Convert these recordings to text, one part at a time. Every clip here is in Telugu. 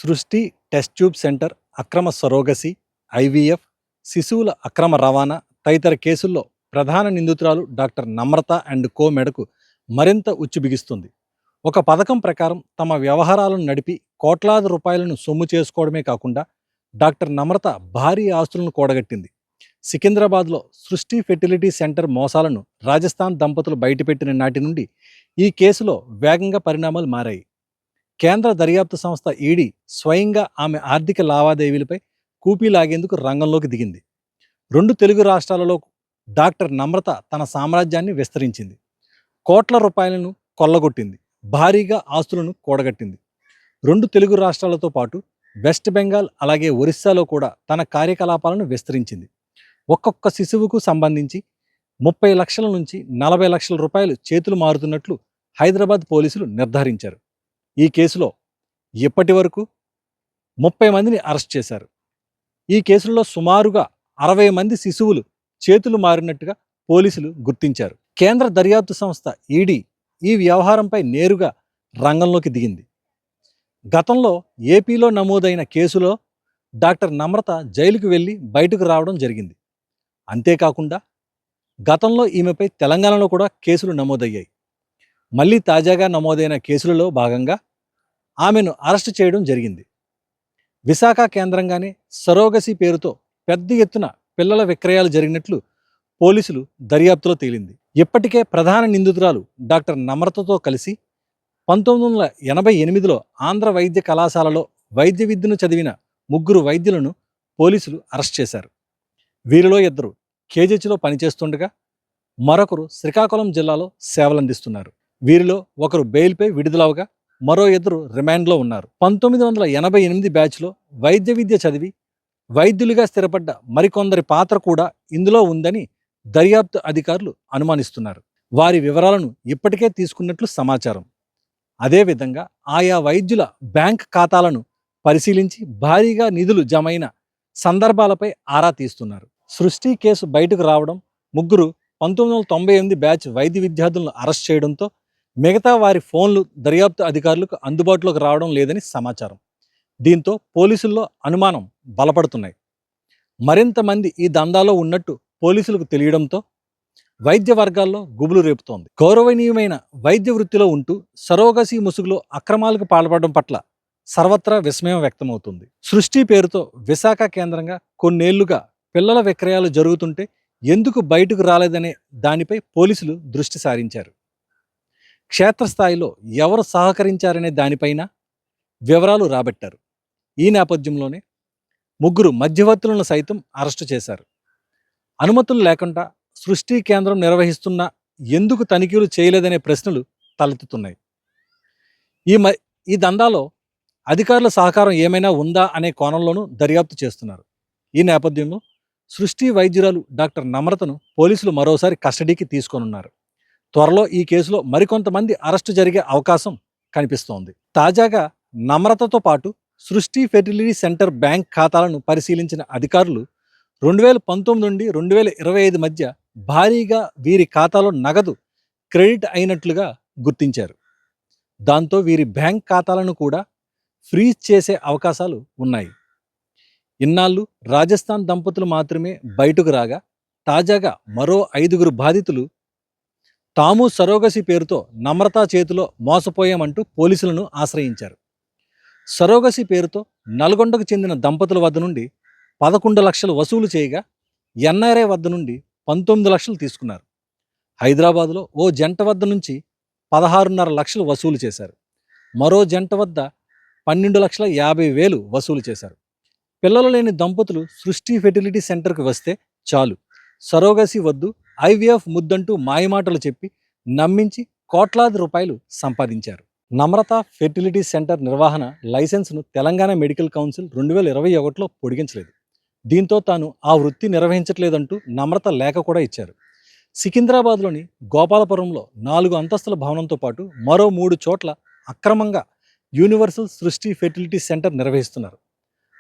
సృష్టి టెస్ట్ ట్యూబ్ సెంటర్, అక్రమ సరోగసి, ఐవీఎఫ్, శిశువుల అక్రమ రవాణా తదితర కేసుల్లో ప్రధాన నిందితురాలు డాక్టర్ నమ్రత అండ్ కో మెడకు మరింత ఉచ్చు బిగిస్తుంది. ఒక పథకం ప్రకారం తమ వ్యవహారాలను నడిపి కోట్లాది రూపాయలను సొమ్ము చేసుకోవడమే కాకుండా డాక్టర్ నమ్రత భారీ ఆస్తులను కూడగట్టింది. సికింద్రాబాద్లో సృష్టి ఫెర్టిలిటీ సెంటర్ మోసాలను రాజస్థాన్ దంపతులు బయటపెట్టిన నాటి నుండి ఈ కేసులో వేగంగా పరిణామాలు మారాయి. కేంద్ర దర్యాప్తు సంస్థ ఈడీ స్వయంగా ఆమె ఆర్థిక లావాదేవీలపై కూపీ లాగేందుకు రంగంలోకి దిగింది. 2 తెలుగు రాష్ట్రాలలో డాక్టర్ నమ్రత తన సామ్రాజ్యాన్ని విస్తరించింది. కోట్ల రూపాయలను కొల్లగొట్టింది. భారీగా ఆస్తులను కూడగట్టింది. 2 తెలుగు రాష్ట్రాలతో పాటు వెస్ట్ బెంగాల్ అలాగే ఒరిస్సాలో కూడా తన కార్యకలాపాలను విస్తరించింది. ఒక్కొక్క శిశువుకు సంబంధించి 30 లక్షల నుంచి 40 లక్షల రూపాయలు చేతులు మారుతున్నట్లు హైదరాబాద్ పోలీసులు నిర్ధారించారు. ఈ కేసులో ఇప్పటి వరకు 30 మందిని అరెస్ట్ చేశారు. ఈ కేసుల్లో సుమారుగా 60 మంది శిశువులు చేతులు మారినట్టుగా పోలీసులు గుర్తించారు. కేంద్ర దర్యాప్తు సంస్థ ఈడీ ఈ వ్యవహారంపై నేరుగా రంగంలోకి దిగింది. గతంలో ఏపీలో నమోదైన కేసులో డాక్టర్ నమ్రత జైలుకు వెళ్ళి బయటకు రావడం జరిగింది. అంతేకాకుండా గతంలో ఈమెపై తెలంగాణలో కూడా కేసులు నమోదయ్యాయి. మళ్ళీ తాజాగా నమోదైన కేసులలో భాగంగా ఆమెను అరెస్టు చేయడం జరిగింది. విశాఖ కేంద్రంగానే సరోగసి పేరుతో పెద్ద ఎత్తున పిల్లల విక్రయాలు జరిగినట్లు పోలీసులు దర్యాప్తులో తేలింది. ఇప్పటికే ప్రధాన నిందితురాలు డాక్టర్ నమ్రతతో కలిసి 1988లో ఆంధ్ర వైద్య కళాశాలలో వైద్య విద్యను చదివిన 3 వైద్యులను పోలీసులు అరెస్ట్ చేశారు. వీరిలో 2 కేజీహెచ్లో పనిచేస్తుండగా మరొకరు శ్రీకాకుళం జిల్లాలో సేవలందిస్తున్నారు. వీరిలో ఒకరు బెయిల్పై విడుదలవగా మరో 2 రిమాండ్లో ఉన్నారు. 1988 బ్యాచ్లో వైద్య విద్య చదివి వైద్యులుగా స్థిరపడ్డ మరికొందరి పాత్ర కూడా ఇందులో ఉందని దర్యాప్తు అధికారులు అనుమానిస్తున్నారు. వారి వివరాలను ఇప్పటికే తీసుకున్నట్లు సమాచారం. అదేవిధంగా ఆయా వైద్యుల బ్యాంక్ ఖాతాలను పరిశీలించి భారీగా నిధులు జమైన సందర్భాలపై ఆరా తీస్తున్నారు. సృష్టి కేసు బయటకు రావడం, 3 1998 బ్యాచ్ వైద్య విద్యార్థులను అరెస్ట్ చేయడంతో మిగతా వారి ఫోన్లు దర్యాప్తు అధికారులకు అందుబాటులోకి రావడం లేదని సమాచారం. దీంతో పోలీసుల్లో అనుమానం బలపడుతున్నాయి. మరింత మంది ఈ దందాలో ఉన్నట్టు పోలీసులకు తెలియడంతో వైద్య వర్గాల్లో గుబులు రేపుతోంది. గౌరవనీయమైన వైద్య వృత్తిలో ఉంటూ సరోగసి ముసుగులో అక్రమాలకు పాల్పడడం పట్ల సర్వత్రా విస్మయం వ్యక్తమవుతుంది. సృష్టి పేరుతో విశాఖ కేంద్రంగా కొన్నేళ్లుగా పిల్లల విక్రయాలు జరుగుతుంటే ఎందుకు బయటకు రాలేదనే దానిపై పోలీసులు దృష్టి సారించారు. క్షేత్రస్థాయిలో ఎవరు సహకరించారనే దానిపైన వివరాలు రాబట్టారు. ఈ నేపథ్యంలోనే 3 మధ్యవర్తులను సైతం అరెస్టు చేశారు. అనుమతులు లేకుండా సృష్టి కేంద్రం నిర్వహిస్తున్న ఎందుకు తనిఖీలు చేయలేదనే ప్రశ్నలు తలెత్తుతున్నాయి. ఈ దందాలో అధికారుల సహకారం ఏమైనా ఉందా అనే కోణంలోనూ దర్యాప్తు చేస్తున్నారు. ఈ నేపథ్యంలో సృష్టి వైద్యురాలు డాక్టర్ నమ్రతను పోలీసులు మరోసారి కస్టడీకి తీసుకోనున్నారు. త్వరలో ఈ కేసులో మరికొంతమంది అరెస్టు జరిగే అవకాశం కనిపిస్తోంది. తాజాగా నమ్రతతో పాటు సృష్టి ఫెర్టిలిటీ సెంటర్ బ్యాంక్ ఖాతాలను పరిశీలించిన అధికారులు 2019 నుండి 2025 మధ్య భారీగా వీరి ఖాతాలో నగదు క్రెడిట్ అయినట్లుగా గుర్తించారు. దాంతో వీరి బ్యాంక్ ఖాతాలను కూడా ఫ్రీజ్ చేసే అవకాశాలు ఉన్నాయి. ఇన్నాళ్ళు రాజస్థాన్ దంపతులు మాత్రమే బయటకు రాగా తాజాగా మరో 5 బాధితులు తాము సరోగసి పేరుతో నమ్రత చేతిలో మోసపోయామంటూ పోలీసులను ఆశ్రయించారు. సరోగసి పేరుతో నల్గొండకు చెందిన దంపతుల వద్ద నుండి 11 లక్షలు వసూలు చేయగా ఎన్ఆర్ఐ వద్ద నుండి 19 లక్షలు తీసుకున్నారు. హైదరాబాద్లో ఓ జంట వద్ద నుంచి 16.5 లక్షలు వసూలు చేశారు. మరో జంట వద్ద 12,50,000 వసూలు చేశారు. పిల్లలు లేని దంపతులు సృష్టి ఫెర్టిలిటీ సెంటర్కి వస్తే చాలు, సరోగసి వద్దు, ఐవీఎఫ్ ముద్దంటూ మాయమాటలు చెప్పి నమ్మించి కోట్లాది రూపాయలు సంపాదించారు. నమ్రత ఫెర్టిలిటీ సెంటర్ నిర్వహణ లైసెన్స్ను తెలంగాణ మెడికల్ కౌన్సిల్ 2021లో పొడిగించలేదు. దీంతో తాను ఆ వృత్తి నిర్వహించట్లేదంటూ నమ్రత లేఖ కూడా ఇచ్చారు. సికింద్రాబాద్లోని గోపాలపురంలో 4 అంతస్తుల భవనంతో పాటు మరో 3 చోట్ల అక్రమంగా యూనివర్సల్ సృష్టి ఫెర్టిలిటీ సెంటర్ నిర్వహిస్తున్నారు.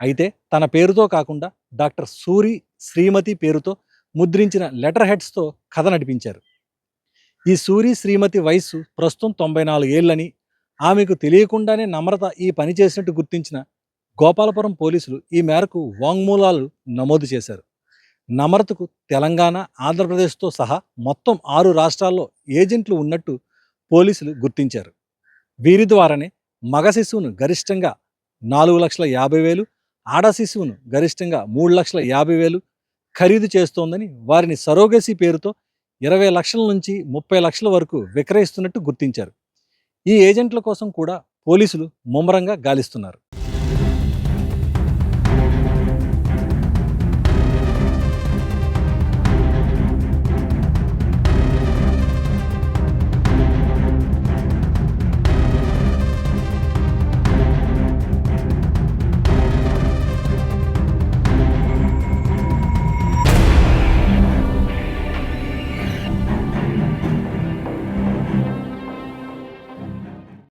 అయితే తన పేరుతో కాకుండా డాక్టర్ సూరి శ్రీమతి పేరుతో ముద్రించిన లెటర్ హెడ్స్తో కథ నడిపించారు. ఈ సూరి శ్రీమతి వయస్సు ప్రస్తుతం 94 ఏళ్లని, ఆమెకు తెలియకుండానే నమ్రత ఈ పని చేసినట్టు గుర్తించిన గోపాలపురం పోలీసులు ఈ మేరకు వాంగ్మూలాలు నమోదు చేశారు. నమ్రతకు తెలంగాణ, ఆంధ్రప్రదేశ్తో సహా మొత్తం 6 రాష్ట్రాల్లో ఏజెంట్లు ఉన్నట్టు పోలీసులు గుర్తించారు. వీరి ద్వారానే మగ శిశువును గరిష్టంగా 4,50,000, ఆడ శిశువును గరిష్టంగా 3,50,000 ఖరీదు చేస్తోందని, వారిని సరోగసీ పేరుతో 20 లక్షల నుంచి 30 లక్షల వరకు విక్రయిస్తున్నట్టు గుర్తించారు. ఈ ఏజెంట్ల కోసం కూడా పోలీసులు ముమ్మరంగా గాలిస్తున్నారు.